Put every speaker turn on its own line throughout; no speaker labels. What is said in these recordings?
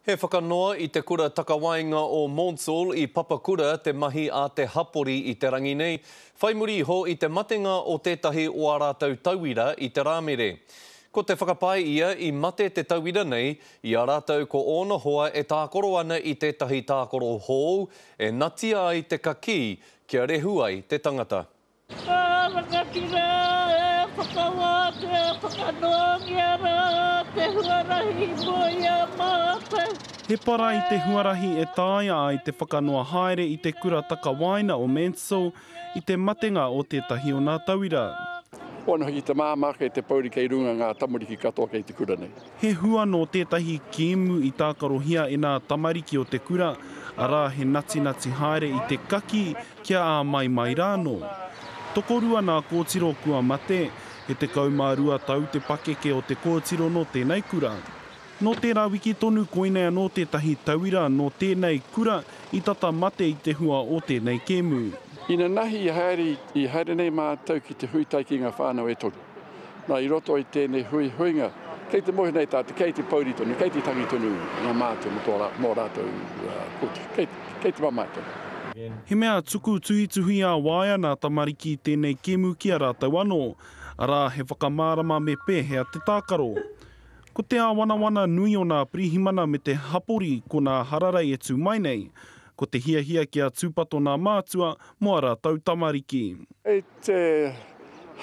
He whakanoa i te kura takawainga o Montsul i Papakura te mahi a te hapori i te rangi nei. Whai muri ho i te matenga o tētahi o a rātou tauira i te rāmere. Ko te whakapai ia i mate te tauira nei, i a rātou ko ona hoa e tākoro ana i tētahi tākoro hou, e natia ai te kaki, kia rehu ai te tangata.
Rakatira e whakawa te whakanoa ngia rā te huarahi moia mātai.
He para i te huarahi e tāia ai te whakanoa haere i te kura takawaina o Montsul i te matenga o tētahi o nā tauira.
Ona hoki te māmaka e te pauri kei runga ngā tamariki katoa kei te kura nei.
He hua no tētahi kēmu i tākarohia e nā tamariki o te kura, arā he natinati haere i te kaki kia a mai rāno. Tokorua nā kōtiro kua mate, he te kaumārua tau te pakeke o te kōtiro no tēnei kura. No tērā wiki tonu koinea no tētahi tauira no tēnei kura i tata mate i te hua o tēnei kēmu.
Ina nahi i haere nei mātou ki te hui ki ngā whānau e tonu. Nā i roto i tēnei huinga, kei te mohi nei tātou, kei te pauri tonu, kei te tangi tonu ngā mātou mō rātou koti, kei te mamai tonu.
He mea tuku tuhituhi a waia nā tamariki tēnei kēmu ki a rātou anō, arā he whakamārama me pēhea te tākaro. Ko te āwana nui o nā pirihimana me te hapori ko nā hararei e tū mai nei, ko te hiahia ki a tūpato nā mātua mo a rātou tamariki.
E te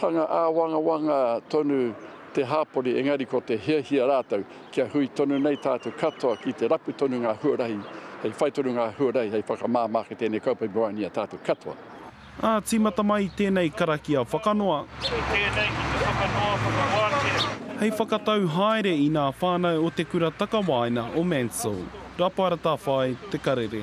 hanga āwanga tonu te hapori, engari ko te hiahia rātou, kia hui tonu nei tātou katoa ki te rapu tonu ngā huarahi, hei whai tonu ngā huarahi, hei whakamāmaka tēnei kaupai broani a tātou katoa.
Tīmata mai tēnei karaki a whakanoa.
Tēnei ki te whakanoa whakawātea.
Hei whakatau haere i nā whānau o te kura takawaina o Montsul. Raparata whai te karere.